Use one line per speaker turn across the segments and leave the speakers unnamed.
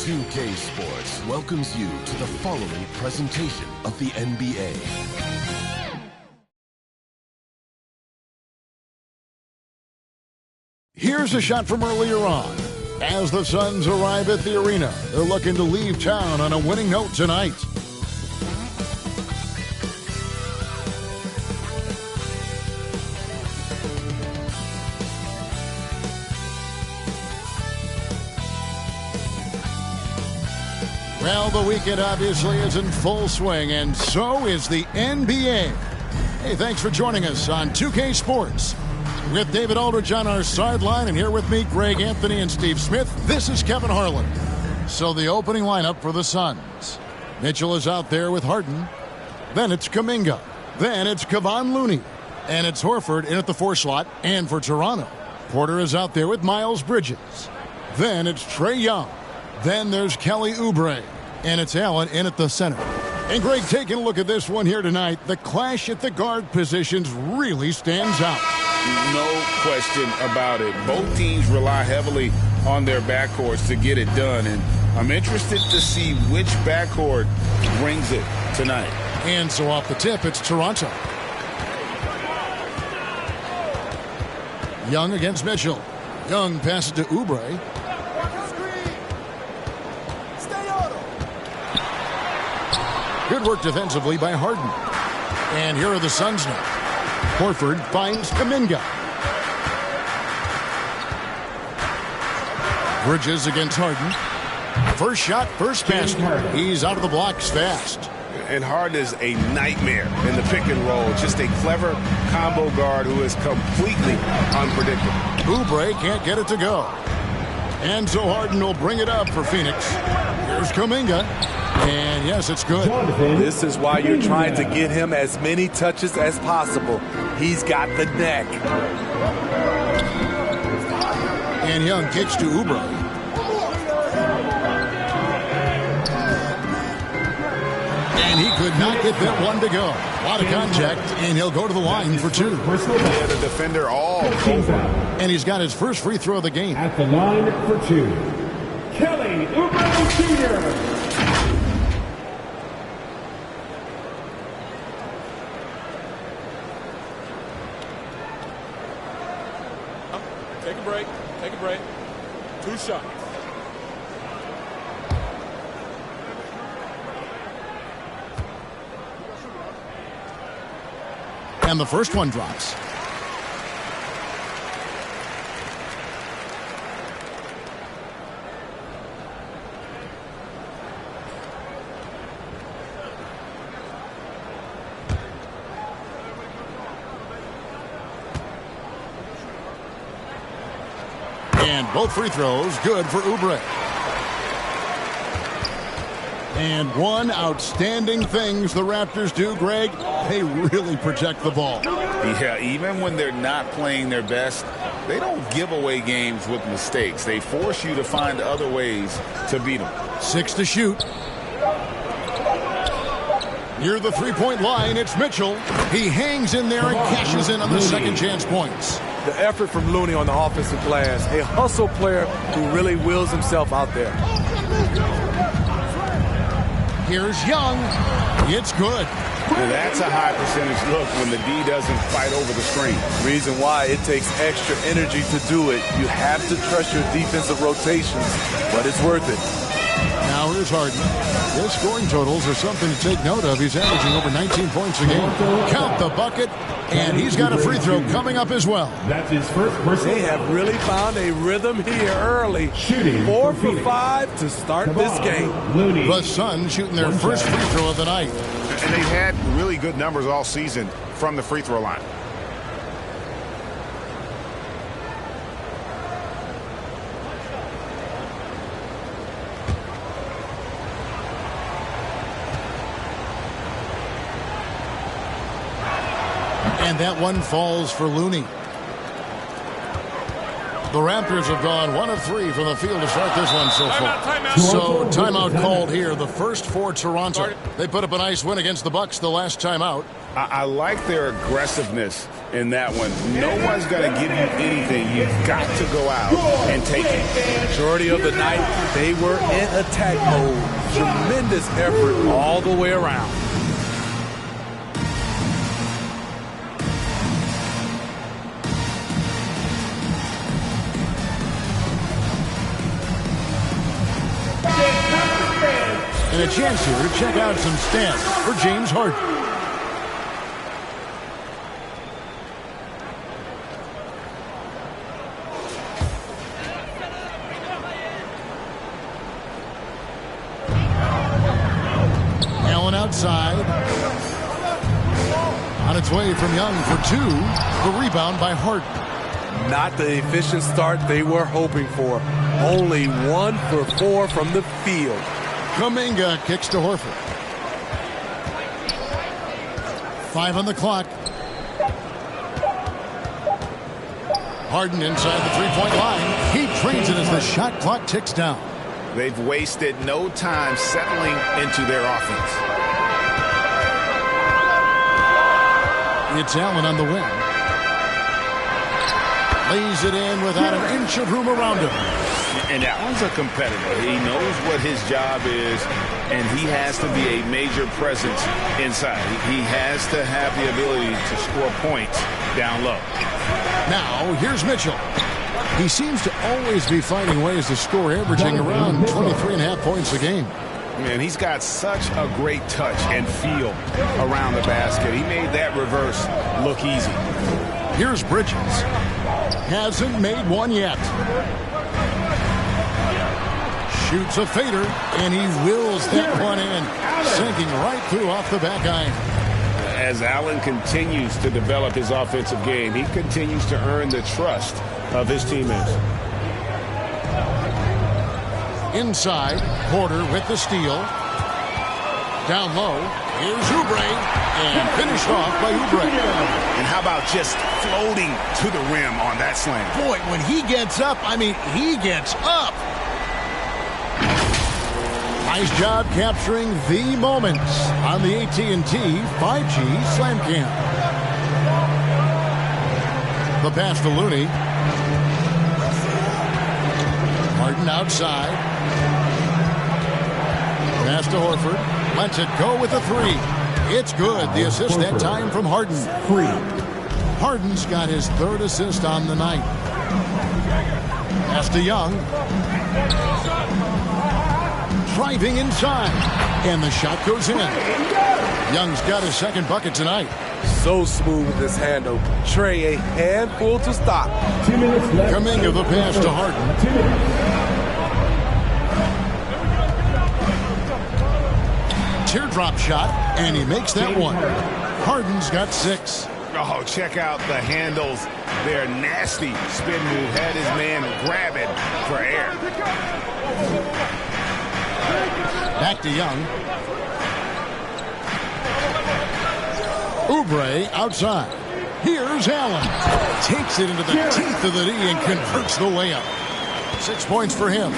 2K Sports welcomes you to the following presentation of the NBA.
Here's a shot from earlier on. As the Suns arrive at the arena, they're looking to leave town on a winning note tonight. Well, the weekend obviously is in full swing, and so is the NBA. Hey, thanks for joining us on 2K Sports. With David Aldridge on our sideline, and here with me, Greg Anthony and Steve Smith, this is Kevin Harlan. So the opening lineup for the Suns. Mitchell is out there with Harden. Then it's Kuminga. Then it's Kevon Looney. And it's Horford in at the 4 slot, and for Toronto, Porter is out there with Miles Bridges. Then it's Trae Young. Then there's Kelly Oubre, and it's Allen in at the center. And Greg, taking a look at this one here tonight, the clash at the guard positions really stands out.
No question about it. Both teams rely heavily on their backcourts to get it done, and I'm interested to see which backcourt brings it tonight.
And so off the tip, it's Toronto. Young against Mitchell. Young passes to Oubre. Good work defensively by Harden. And here are the Suns now. Horford finds Kuminga. Bridges against Harden. First shot, first basket. He's out of the blocks fast.
And Harden is a nightmare in the pick and roll. Just a clever combo guard who is completely unpredictable.
Oubre can't get it to go. And so Harden will bring it up for Phoenix. Here's Kuminga. And yes, it's good.
This is why you're trying to get him as many touches as possible. He's got the neck.
And Young kicks to Oubre. And he could not get that one to go. A lot of contact, and he'll go to the line for 2.
Yeah, the defender all over.
And he's got his first free throw of the game.
At the line for 2, Kelly Oubre Jr.
Take a break. Take a break. 2 shots.
And the first one drops. And both free throws good for Oubre. And one outstanding things the Raptors do, Greg, they really protect the ball.
Yeah, even when they're not playing their best, they don't give away games with mistakes. They force you to find other ways to beat them.
6 to shoot. Near the three-point line, it's Mitchell. He hangs in there and cashes in on the second chance points.
The effort from Looney on the offensive glass. A hustle player who really wills himself out there.
Here's Young. It's good.
Well, that's a high percentage look when the D doesn't fight over the screen.
Reason why it takes extra energy to do it. You have to trust your defensive rotations, but it's worth it.
Now here's Harden. His scoring totals are something to take note of. He's averaging over 19 points a game. Count the bucket, and he's got a free throw coming up as well.
That's his first personal.
They have really found a rhythm here early.
Shooting
4 for 5 to start this game.
Looney.
The Suns shooting their first free throw of the night.
And they've had really good numbers all season from the free throw line.
And that one falls for Looney. The Raptors have gone 1 of 3 from the field to start this one so far. So timeout called here, the first for Toronto. They put up a nice win against the Bucks the last time out.
I like their aggressiveness in that one. No one's going to give you anything. You've got to go out and take it.
Majority of the night, they were in attack mode. Tremendous effort all the way around.
And a chance here to check out some stats for James Harden. Allen outside. On its way from Young for two. The rebound by Harden.
Not the efficient start they were hoping for. Only 1 for 4 from the field.
Kuminga kicks to Horford. 5 on the clock. Harden inside the three-point line. He trains it as the shot clock ticks down.
They've wasted no time settling into their offense.
It's Allen on the wing. Lays it in without an inch of room around him.
And Allen's a competitor. He knows what his job is, and he has to be a major presence inside. He has to have the ability to score points down low.
Now, here's Mitchell. He seems to always be finding ways to score, averaging around 23.5 points a game.
Man, he's got such a great touch and feel around the basket. He made that reverse look easy.
Here's Bridges. Hasn't made one yet. Shoots a fader, and he wills that one in, sinking right through off the back iron.
As Allen continues to develop his offensive game, he continues to earn the trust of his teammates.
Inside, Porter with the steal. Down low, here's Oubre, and finished off by Oubre.
And how about just floating to the rim on that slam?
Boy, when he gets up, I mean, he gets up. Nice job capturing the moments on the AT&T 5G Slam Cam. The pass to Looney. Harden outside. Pass to Horford. Lets it go with a three. It's good. The assist that time from Harden. Harden's got his third assist on the night. Pass to Young. Driving inside. And the shot goes in. Young's got his second bucket tonight.
So smooth with his handle. Trey, a handful to stop.
2 minutes left.
Kuminga the pass to Harden.
2 minutes.
Teardrop shot, and he makes that one. Harden's got 6.
Oh, check out the handles. They're nasty. Spin move. Had his man grabbing for air.
Back to Young. Oubre outside. Here's Allen. Takes it into the teeth of the knee and converts the layup. 6 points for him.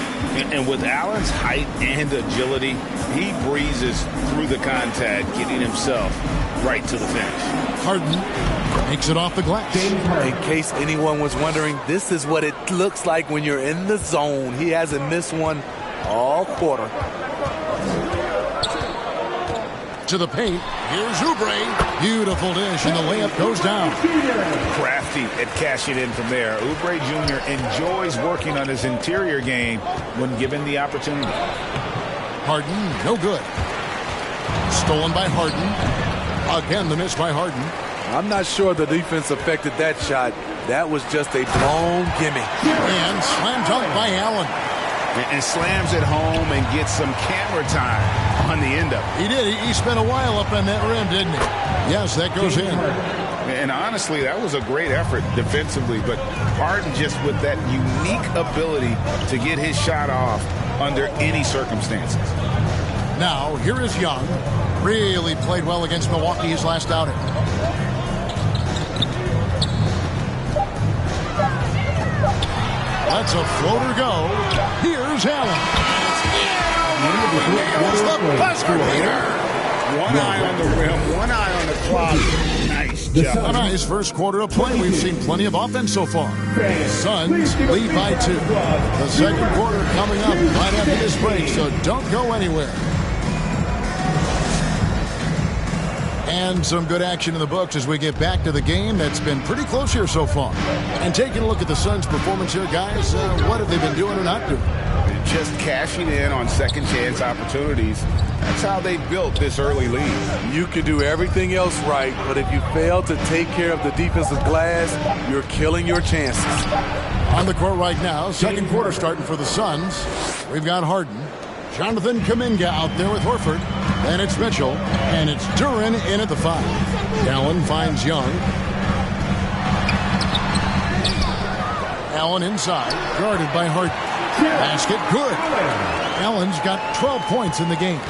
And with Allen's height and agility, he breezes through the contact, getting himself right to the finish.
Harden makes it off the glass.
In case anyone was wondering, this is what it looks like when you're in the zone. He hasn't missed one all quarter.
To the paint. Here's Oubre. Beautiful dish, and the layup goes down.
Crafty at cashing in from there. Oubre Jr. enjoys working on his interior game when given the opportunity.
Harden, no good. Stolen by Harden. Again, the miss by Harden.
I'm not sure the defense affected that shot. That was just a blown gimme.
And slam dunk by Allen.
And slams it home and gets some camera time on the end of it.
He did. He spent a while up on that rim, didn't he? Yes, that goes in.
And honestly, that was a great effort defensively. But Harden just with that unique ability to get his shot off under any circumstances.
Now, here is Young. Really played well against Milwaukee his last outing. Lets a floater go. Here's Allen. Nails the buzzer beater.
One eye on the rim, one eye on the clock. Nice job.
A nice first quarter of play. We've seen plenty of offense so far. Suns lead by 2. The second quarter coming up right after this break, so don't go anywhere. And some good action in the books as we get back to the game that's been pretty close here so far. And taking a look at the Suns' performance here, guys, what have they been doing or not doing?
Just cashing in on second chance opportunities. That's how they built this early lead.
You can do everything else right, but if you fail to take care of the defensive glass, you're killing your chances.
On the court right now, second quarter starting for the Suns. We've got Harden. Jonathan Kuminga out there with Horford. Then it's Mitchell. And it's Duren in at the 5. Allen finds Young. Allen inside. Guarded by Harden. Basket good. Allen's got 12 points in the game.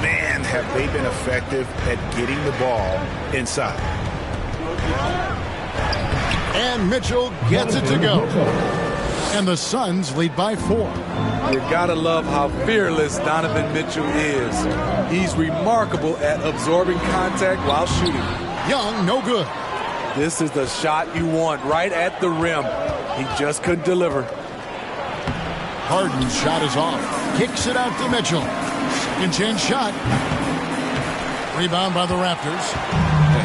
Man, have they been effective at getting the ball inside.
And Mitchell gets it to go. And the Suns lead by 4.
You gotta love how fearless Donovan Mitchell is. He's remarkable at absorbing contact while shooting.
Young, no good.
This is the shot you want, right at the rim. He just couldn't deliver.
Harden's shot is off. Kicks it out to Mitchell. Second chance shot. Rebound by the Raptors.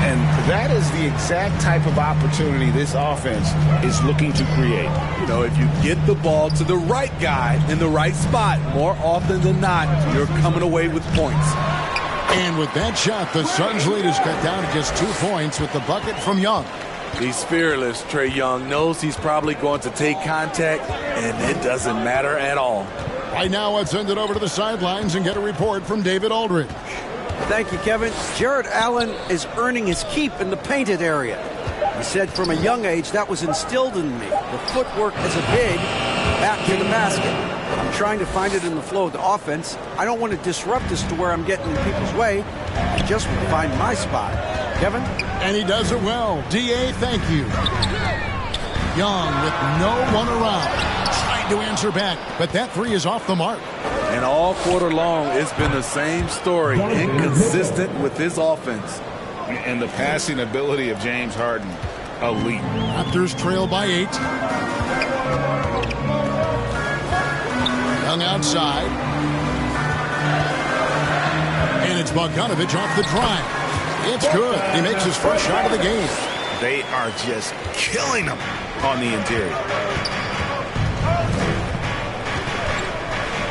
And that is the exact type of opportunity this offense is looking to create.
You know, if you get the ball to the right guy in the right spot, more often than not, you're coming away with points.
And with that shot, the Suns' lead is cut down to just 2 points with the bucket from Young.
He's fearless. Trae Young knows he's probably going to take contact, and it doesn't matter at all.
Right now, let's send it over to the sidelines and get a report from David Aldridge.
Thank you, Kevin. Jared Allen is earning his keep in the painted area. He said from a young age that was instilled in me. The footwork as a big, back to the basket. I'm trying to find it in the flow of the offense. I don't want to disrupt this to where I'm getting in people's way. I just want to find my spot. Kevin?
And he does it well. D.A., thank you. Young with no one around. Trying to answer back, but that 3 is off the mark.
And all quarter long, it's been the same story. Inconsistent with his offense.
And the passing ability of James Harden, elite.
Raptors trail by 8. Young outside. And it's Bogdanovich off the drive. It's good. He makes his first shot of the game.
They are just killing him on the interior.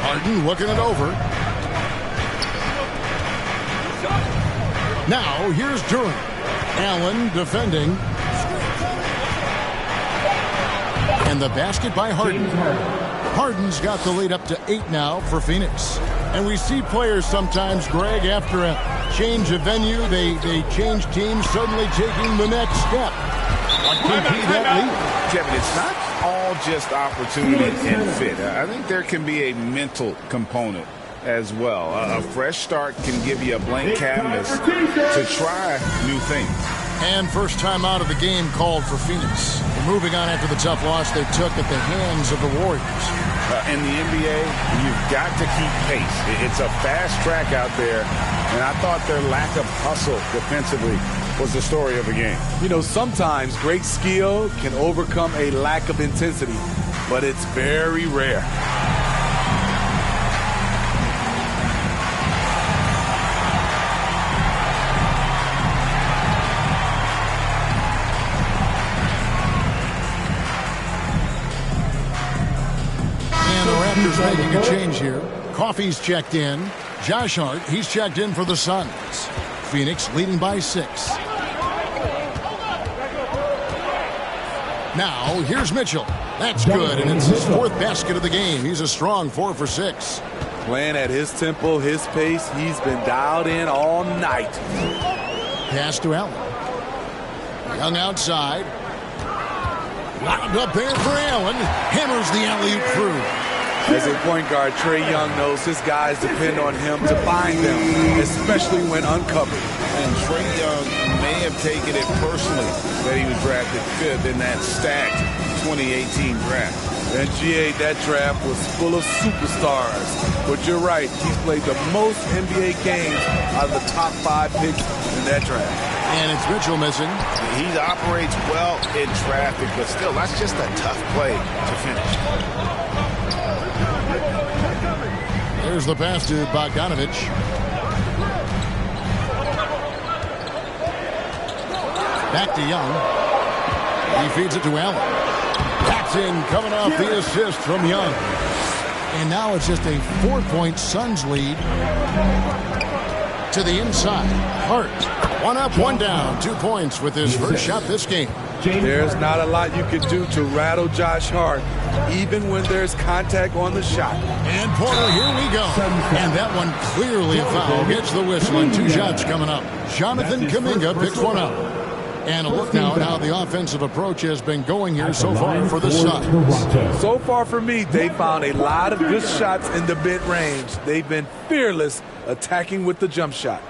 Harden looking it over. Now, here's Duren. Allen defending. And the basket by Harden. Harden's got the lead up to 8 now for Phoenix. And we see players sometimes, Greg, after a change of venue, they change teams, suddenly taking the next step. What can be that lead?
Kevin, it's not all just opportunity and fit. I think there can be a mental component as well. A fresh start can give you a blank canvas to try new things.
And first time out of the game called for Phoenix. They're moving on after the tough loss they took at the hands of the Warriors.
In the NBA, you've got to keep pace. It's a fast track out there, and I thought their lack of hustle defensively was the story of the game.
You know, sometimes great skill can overcome a lack of intensity, but it's very rare.
Making a change here. Coffey's checked in. Josh Hart, he's checked in for the Suns. Phoenix leading by 6. Now, here's Mitchell. That's good, and it's his 4th basket of the game. He's a strong 4 for 6.
Playing at his tempo, his pace, he's been dialed in all night.
Pass to Allen. Young outside. Lobbed up there for Allen. Hammers the alley-oop through.
As a point guard, Trae Young knows his guys depend on him to find them, especially when uncovered.
And Trae Young may have taken it personally that he was drafted 5th in that stacked 2018 draft.
And GA, that draft was full of superstars. But you're right, he's played the most NBA games out of the top 5 picks in that draft.
And it's Mitchell missing.
He operates well in traffic, but still, that's just a tough play to finish.
There's the pass to Bogdanovich. Back to Young. He feeds it to Allen. Paxson coming off the assist from Young. And now it's just a 4-point Suns lead. To the inside. Hart. 1 up, 1 down. 2 points with his first shot this game.
There's not a lot you can do to rattle Josh Hart, even when there's contact on the shot.
And Porter, here we go. And that one clearly a foul. Gets the whistle and 2 shots coming up. Jonathan Kuminga picks one up. And a look now at how the offensive approach has been going here so far for the Suns.
So far for me, they found a lot of good shots in the mid-range. They've been fearless attacking with the jump shot.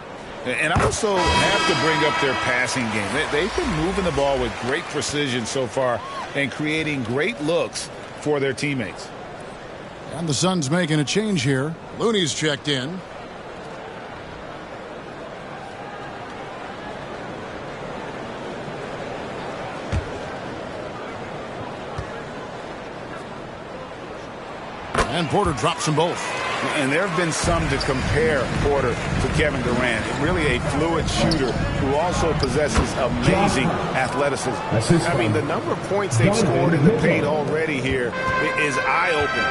And I also have to bring up their passing game. They've been moving the ball with great precision so far and creating great looks for their teammates.
And the Suns making a change here. Looney's checked in. And Porter drops them both.
And there have been some to compare Porter to Kevin Durant. Really a fluid shooter who also possesses amazing athleticism. I mean, the number of points they've scored in the paint already here is eye-opening.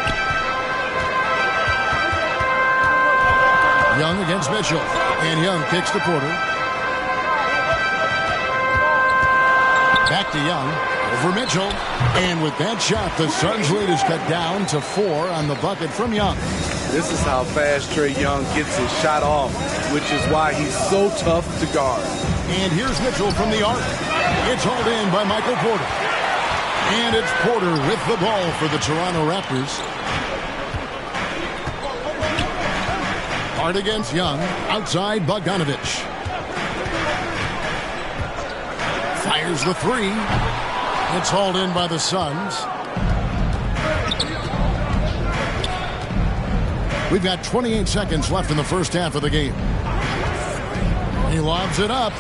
Young against Mitchell. And Young kicks to Porter. Back to Young. Over Mitchell. And with that shot, the Suns' lead is cut down to 4 on the bucket from Young.
This is how fast Trae Young gets his shot off, which is why he's so tough to guard.
And here's Mitchell from the arc. It's hauled in by Michael Porter. And it's Porter with the ball for the Toronto Raptors. Hart against Young. Outside Bogdanovich. Fires the 3. It's hauled in by the Suns. We've got 28 seconds left in the first half of the game. He lobs it up.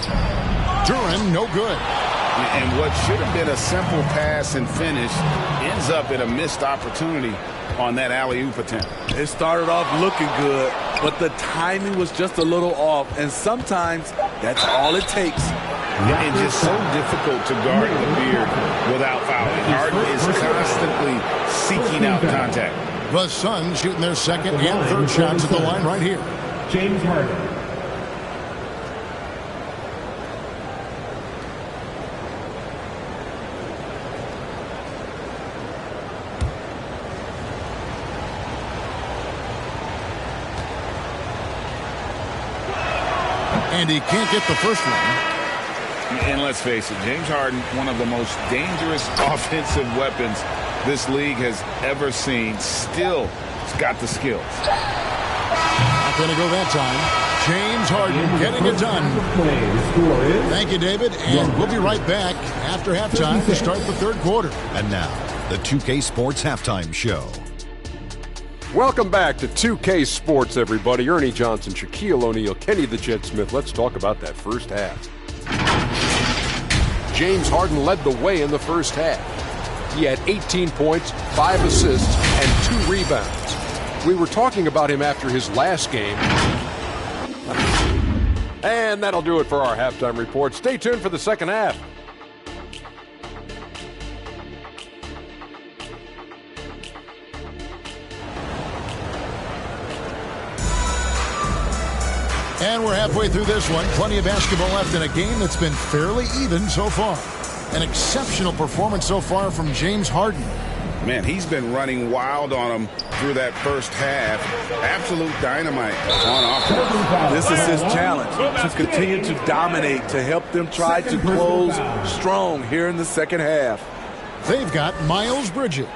Duran, no good.
And what should have been a simple pass and finish ends up in a missed opportunity on that alley-oop attempt.
It started off looking good, but the timing was just a little off, and sometimes that's all it takes.
It's just so difficult to guard the beard without fouling. Harden is constantly seeking out contact.
The Suns shooting their second and third shots at the line right here.
James Harden.
And he can't get the first one.
And let's face it, James Harden, one of the most dangerous offensive weapons this league has ever seen, still has got the skills.
Not going to go that time. James Harden getting it done. Thank you, David. And we'll be right back after halftime to start the third quarter.
And now, the 2K Sports Halftime Show.
Welcome back to 2K Sports, everybody. Ernie Johnson, Shaquille O'Neal, Kenny the Jet Smith. Let's talk about that first half. James Harden led the way in the first half. He had 18 points, 5 assists, and 2 rebounds. We were talking about him after his last game. And that'll do it for our halftime report. Stay tuned for the second half.
And we're halfway through this one. Plenty of basketball left in a game that's been fairly even so far. An exceptional performance so far from James Harden.
Man, he's been running wild on him through that first half. Absolute dynamite on offense.
This is his challenge, to continue to dominate, to help them try to close strong here in the second half.
They've got Miles Bridges.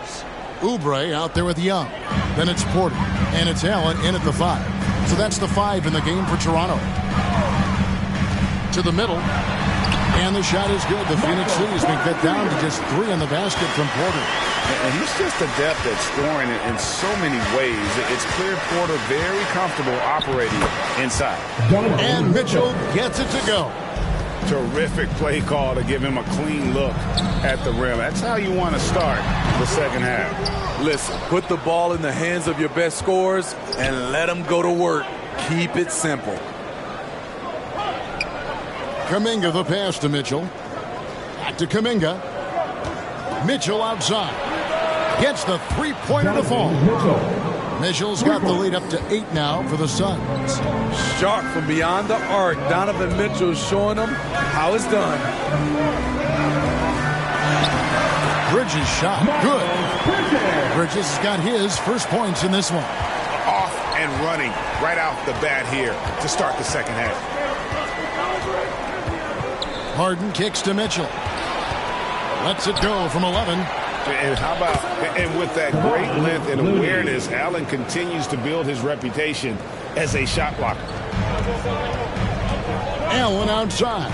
Oubre out there with Young. Then it's Porter. And it's Allen in at the 5. So that's the 5 in the game for Toronto. To the middle. And the shot is good. The Phoenix City's been cut down to just 3 in the basket from Porter.
And he's just adept at scoring in so many ways. It's clear Porter very comfortable operating inside.
And Mitchell gets it to go.
Terrific play call to give him a clean look at the rim. That's how you want to start the second half.
Listen, put the ball in the hands of your best scorers and let them go to work. Keep it simple.
Kuminga the pass to Mitchell. Back to Kuminga. Mitchell outside. Gets the three-pointer to fall. Mitchell's got the lead up to 8 now for the Suns.
Sharp from beyond the arc. Donovan Mitchell showing them how it's done.
Bridges shot. Good. Bridges has got his first points in this one.
Off and running right off the bat here to start the second half.
Harden kicks to Mitchell. Lets it go from 11.
And how about, and with that great length and awareness, Allen continues to build his reputation as a shot blocker.
Allen outside.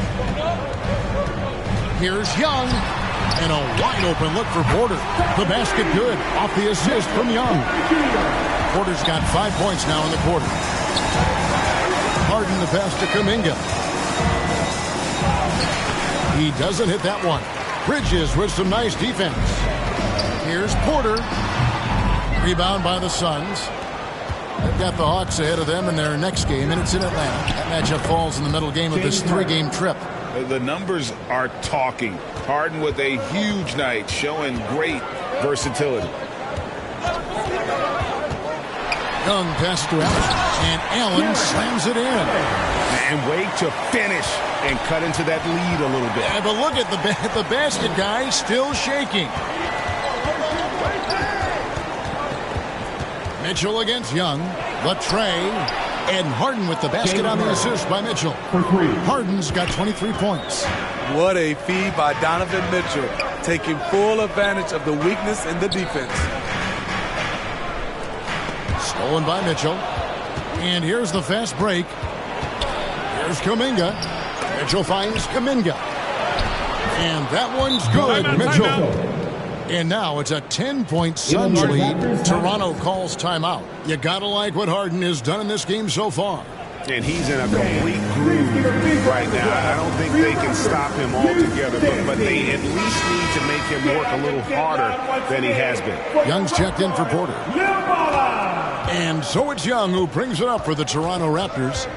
Here's Young. And a wide open look for Porter. The basket good. Off the assist from Young. Porter's got 5 points now in the quarter. Harden the pass to Kuminga. He doesn't hit that one. Bridges with some nice defense. Here's Porter. Rebound by the Suns. They've got the Hawks ahead of them in their next game, and it's in Atlanta. That matchup falls in the middle game of this 3-game trip.
The numbers are talking. Harden with a huge night, showing great versatility.
Young passes to Allen, and Allen slams it in.
And wait to finish and cut into that lead a little bit.
Yeah, but look at the basket guy still shaking. Mitchell against Young. Latre and Harden with the basket on the assist by Mitchell. Harden's got 23 points.
What a feed by Donovan Mitchell, taking full advantage of the weakness in the defense.
Stolen by Mitchell. And here's the fast break. Here's Kuminga. Mitchell finds Kuminga. And that one's good, Mitchell. And now it's a 10-point Suns lead. Toronto calls timeout. You gotta like what Harden has done in this game so far.
And he's in a complete groove right now. I don't think they can stop him altogether, but they at least need to make him work a little harder than he has been.
Young's checked in for Porter. And so it's Young who brings it up for the Toronto Raptors.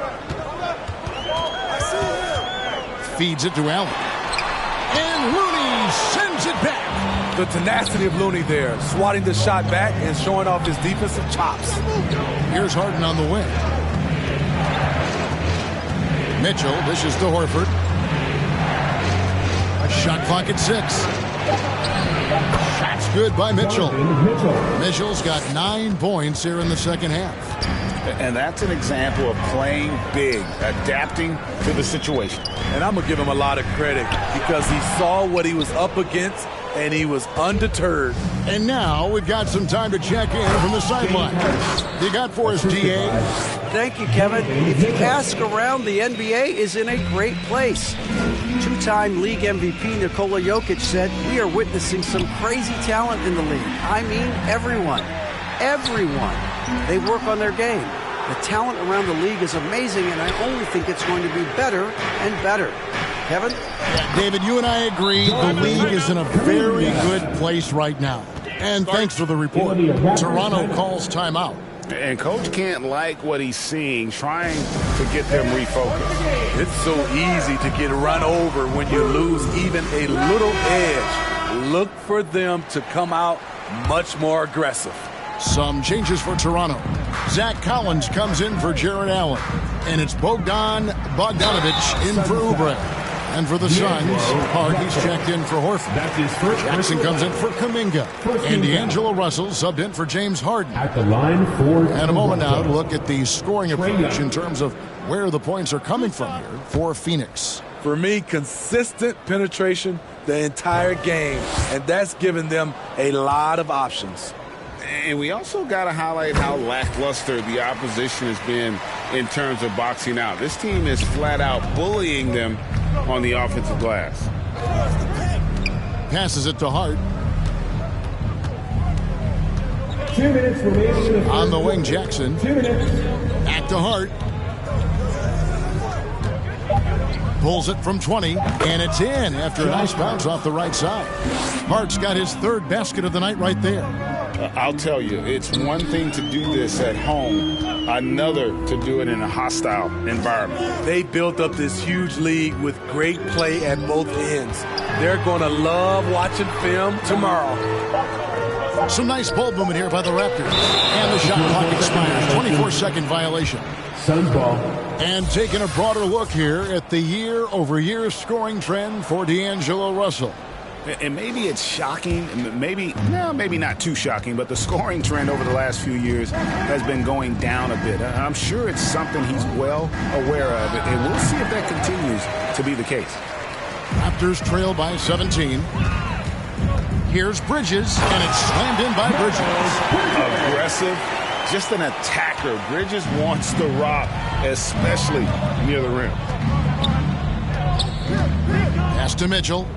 Feeds it to Allen. And Looney sends it back.
The tenacity of Looney there, swatting the shot back and showing off his defensive chops.
Here's Harden on the wing. Mitchell dishes to Horford. A shot clock at 6. Shot's good by Mitchell. Mitchell's got 9 points here in the second half.
And that's an example of playing big, adapting to the situation.
And I'm going to give him a lot of credit because he saw what he was up against and he was undeterred.
And now we've got some time to check in from the sideline. You got for us, DA?
Thank you, Kevin. If you ask around, the NBA is in a great place. Two-time league MVP Nikola Jokic said, "We are witnessing some crazy talent in the league. I mean, everyone. Everyone. They work on their game. The talent around the league is amazing, and I only think it's going to be better and better." Kevin?
David, you and I agree the league is in a very good place right now. And thanks for the report. Toronto calls timeout.
And Coach can't like what he's seeing, trying to get them refocused.
It's so easy to get run over when you lose even a little edge. Look for them to come out much more aggressive.
Some changes for Toronto. Zach Collins comes in for Jared Allen. And it's Bogdan Bogdanovic in for Oubre. And for the Suns, Hardy's checked in for Horford. Jackson comes in for Kuminga. And D'Angelo Russell subbed in for James Harden.
At the line for
and a moment now to look at the scoring approach in terms of where the points are coming from here for Phoenix.
For me, consistent penetration the entire game, and that's given them a lot of options.
And we also got to highlight how lackluster the opposition has been in terms of boxing out. This team is flat out bullying them on the offensive glass.
Passes it to Hart.
2 minutes remaining in the
On the wing, Jackson.
2 minutes.
Back to Hart. Pulls it from 20, and it's in after a nice bounce off the right side. Hart's got his third basket of the night right there.
I'll tell you, it's one thing to do this at home, another to do it in a hostile environment.
They built up this huge league with great play at both ends. They're going to love watching film tomorrow.
Some nice ball movement here by the Raptors. And the shot clock expires. 24-second violation.
Suns ball.
And taking a broader look here at the year-over-year scoring trend for D'Angelo Russell.
And maybe it's shocking, maybe not too shocking, but the scoring trend over the last few years has been going down a bit. I'm sure it's something he's well aware of, and we'll see if that continues to be the case.
Raptors trail by 17. Here's Bridges, and it's slammed in by Bridges.
Aggressive, just an attacker. Bridges wants the rock, especially near the rim.
Pass to Mitchell.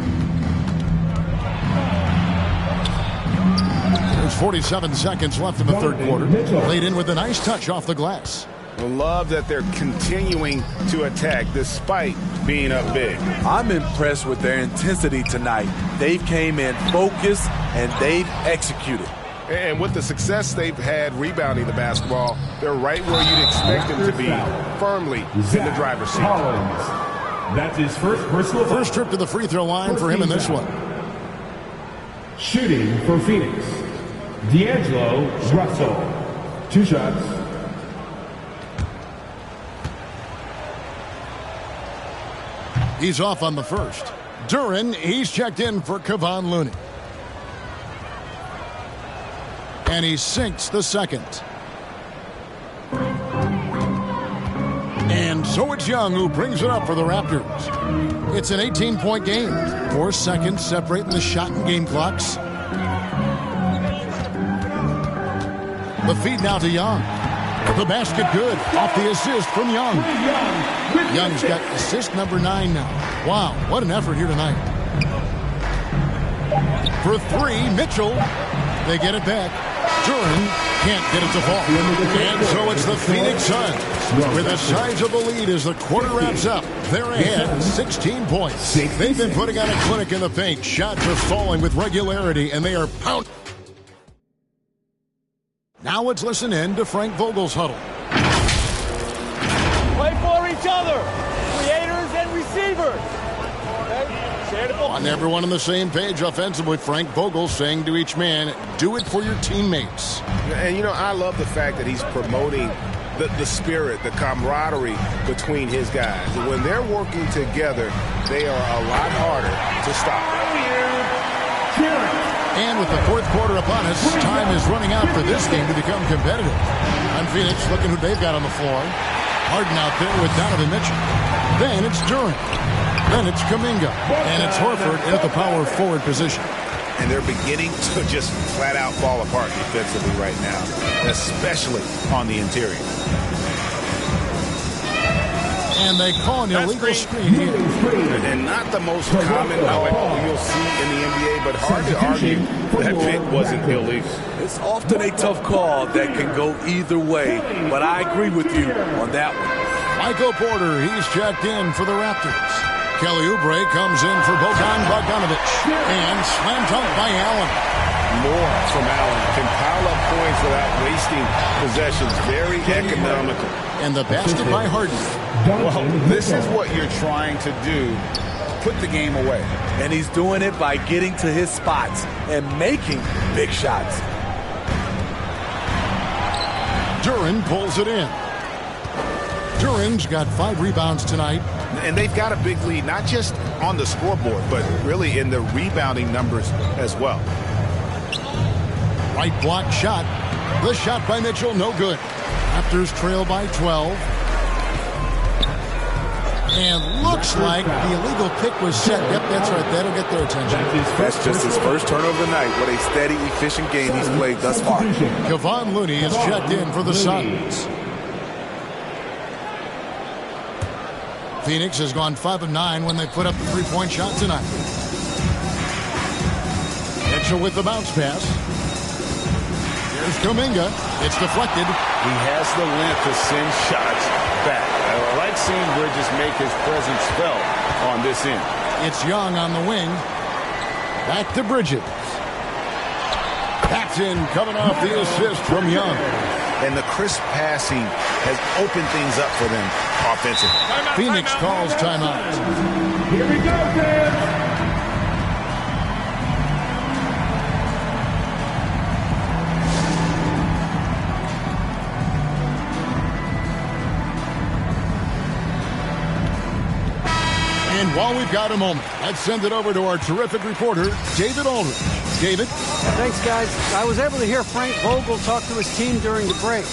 There's 47 seconds left in the third quarter. Laid in with a nice touch off the glass.
I love that they're continuing to attack despite being up big.
I'm impressed with their intensity tonight. They've came in focused and they've executed.
And with the success they've had rebounding the basketball, they're right where you'd expect them to be, firmly in the driver's seat.
That's his first personal foul.
First trip to the free throw line for him in this one.
Shooting for Phoenix, D'Angelo Russell. 2 shots.
He's off on the first. Duren, he's checked in for Kevon Looney. And he sinks the second. And so it's Young who brings it up for the Raptors. It's an 18-point game. 4 seconds separating the shot and game clocks. The feed now to Young. The basket good. Off the assist from Young. Young's got assist number 9 now. Wow, what an effort here tonight. For 3, Mitchell. They get it back. Duren can't get it to fall. And so it's the Phoenix Suns with a sizable lead as the quarter wraps up. They're ahead 16 points. They've been putting on a clinic in the paint. Shots are falling with regularity, and they are pounding. Now let's listen in to Frank Vogel's huddle.
Play for each other, creators and receivers.
On everyone on the same page offensively, Frank Vogel saying to each man, do it for your teammates.
And, you know, I love the fact that he's promoting the spirit, the camaraderie between his guys. When they're working together, they are a lot harder to stop.
And with the fourth quarter upon us, time is running out for this game to become competitive. On Phoenix, looking who they've got on the floor. Harden out there with Donovan Mitchell. Then it's Duren. Then it's Kuminga. And it's Horford at the power forward position.
And they're beginning to just flat out fall apart defensively right now, especially on the interior.
And they call an illegal screen here.
And not the most common call you'll see in the NBA, but hard to argue that pick wasn't illegal.
It's often a tough call that can go either way, but I agree with you on that one.
Michael Porter, he's checked in for the Raptors. Kelly Oubre comes in for Bogdan Bogdanovic. And slam dunk by Allen.
More from Allen. Can pile up points without wasting possessions. Very economical.
And the basket by Harden.
Well, this is what you're trying to do. Put the game away.
And he's doing it by getting to his spots and making big shots.
Duren pulls it in. Duren's got 5 rebounds tonight.
And they've got a big lead, not just on the scoreboard, but really in the rebounding numbers as well.
Right block shot. The shot by Mitchell, no good. Raptors trail by 12. And looks like the illegal pick was set. Yep, that's right. That'll get their attention.
That's just his first turnover of the night. What a steady, efficient game he's played thus far.
Kevon Looney is checked in for the Suns. Phoenix has gone 5 of 9 when they put up the three-point shot tonight. Mitchell with the bounce pass. Here's Kuminga. It's deflected.
He has the length to send shots back. I like seeing Bridges make his presence felt on this end.
It's Young on the wing. Back to Bridges. Paxson coming off the assist from Young.
And the crisp passing has opened things up for them offensively.
Phoenix calls timeout.
Here we go, fans.
And while we've got a moment, let's send it over to our terrific reporter, David Aldridge. David?
Thanks, guys. I was able to hear Frank Vogel talk to his team during the break.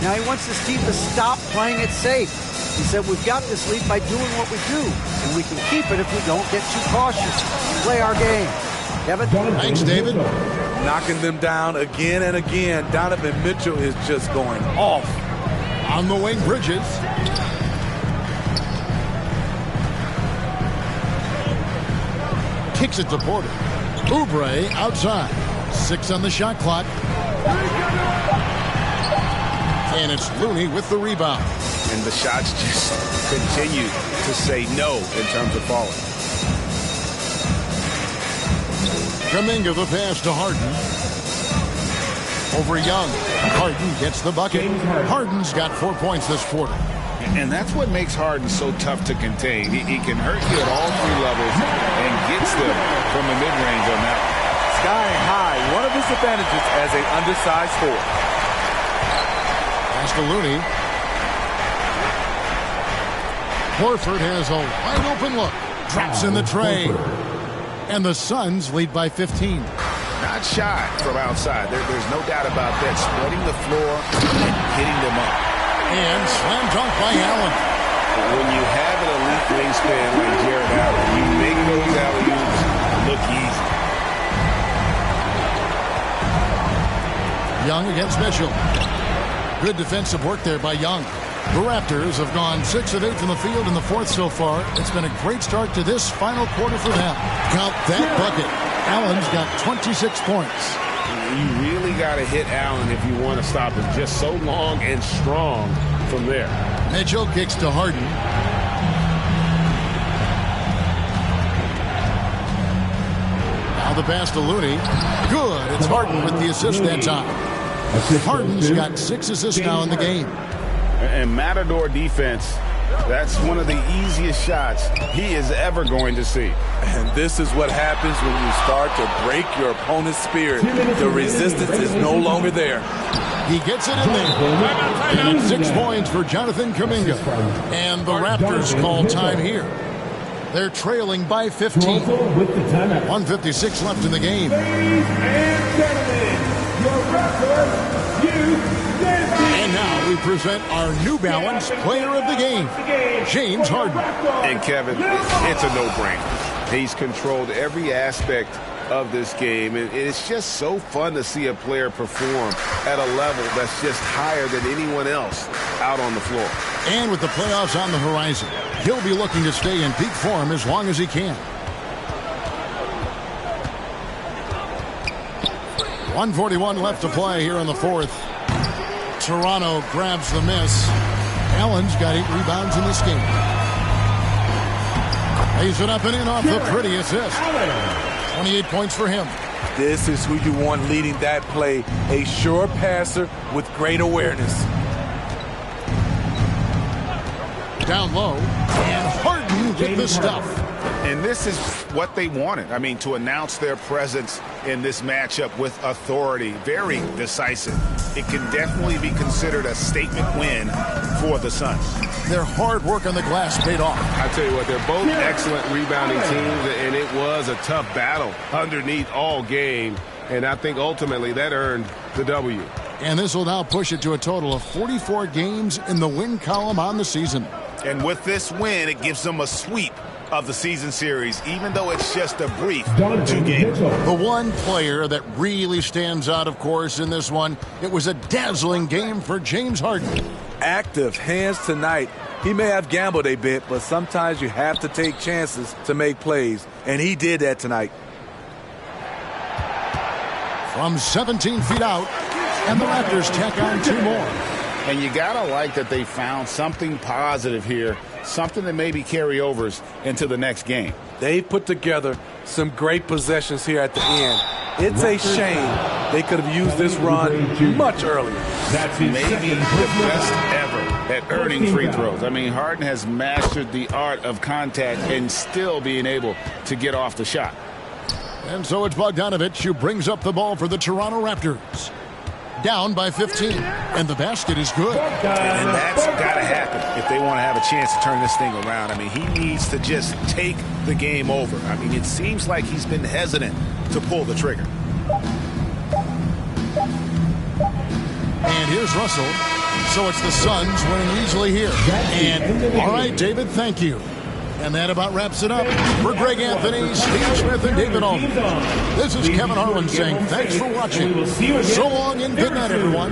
Now, he wants his team to stop playing it safe. He said, we've got this lead by doing what we do, and we can keep it if we don't get too cautious. Play our game. Kevin?
Thanks, David.
Knocking them down again and again. Donovan Mitchell is just going off.
On the wing, Bridges. Kicks it to Porter. Oubre outside. 6 on the shot clock. And it's Looney with the rebound.
And the shots just continue to say no in terms of falling.
Kuminga the pass to Harden. Over Young. Harden gets the bucket. Harden's got 4 points this quarter.
And that's what makes Harden so tough to contain. He can hurt you at all 3 levels and gets them from the mid-range on that.
Sky high, one of his advantages as an undersized forward.
Pass to Looney. Horford has a wide open look. Drops in the tray. And the Suns lead by 15.
Not shy from outside. There's no doubt about that. Spreading the floor and hitting them up.
And slam dunk by Allen.
When you have an elite wingspan like Jared Allen, you make those alley-oops look easy.
Young against Mitchell. Good defensive work there by Young. The Raptors have gone 6 of 8 from the field in the fourth so far. It's been a great start to this final quarter for them. Count that bucket. Allen's got 26 points.
You really got to hit Allen if you want to stop him. Just so long and strong from there.
Mitchell kicks to Harden. Now the pass to Looney. Good. It's Harden with the assist that time. Harden's got 6 assists now in the game.
And Matador defense, that's one of the easiest shots he is ever going to see.
And this is what happens when you start to break your opponent's spirit. The resistance is no longer there.
He gets it in there. And it's 6 points for Jonathan Kuminga. And the Raptors call time here. They're trailing by 15. 1:56 left in the game.
Ladies and gentlemen, your Raptors,
and now we present our New Balance player of the game, James Harden.
And Kevin, it's a no-brainer. He's controlled every aspect of this game, and it's just so fun to see a player perform at a level that's just higher than anyone else out on the floor.
And with the playoffs on the horizon, he'll be looking to stay in peak form as long as he can. 1:41 left to play here in the fourth. Toronto grabs the miss. Allen's got 8 rebounds in this game. Lays it up and in off the pretty assist. 28 points for him.
This is who you want leading that play. A sure passer with great awareness.
Down low. And Harden with the stuff.
And this is what they wanted. I mean, to announce their presence in this matchup with authority. Very decisive. It can definitely be considered a statement win for the Suns.
Their hard work on the glass paid off.
I tell you what, they're both excellent rebounding teams, and it was a tough battle underneath all game. And I think ultimately that earned the W.
And this will now push it to a total of 44 games in the win column on the season.
And with this win, it gives them a sweep of the season series, even though it's just a brief 2 games.
The one player that really stands out, of course, in this one, it was a dazzling game for James Harden.
Active hands tonight. He may have gambled a bit, but sometimes you have to take chances to make plays, and he did that tonight.
From 17 feet out, and the Raptors tack on 2 more.
And you got to like that they found something positive here, something that maybe carry overs into the next game.
They put together some great possessions here at the end. It's a shame they could have used this run much earlier.
That's
maybe the best ever at earning free throws. I mean, Harden has mastered the art of contact and still being able to get off the shot.
And so it's Bogdanovich who brings up the ball for the Toronto Raptors. Down by 15, and the basket is good.
And that's got to happen if they want to have a chance to turn this thing around. I mean, he needs to just take the game over. I mean, it seems like he's been hesitant to pull the trigger.
And here's Russell. So it's the Suns winning easily here. And all right, David, thank you. And that about wraps it up. For Greg Anthony, Steve Smith, and David Aldridge, this is Kevin Harlan saying thanks for watching. So long and good night, everyone.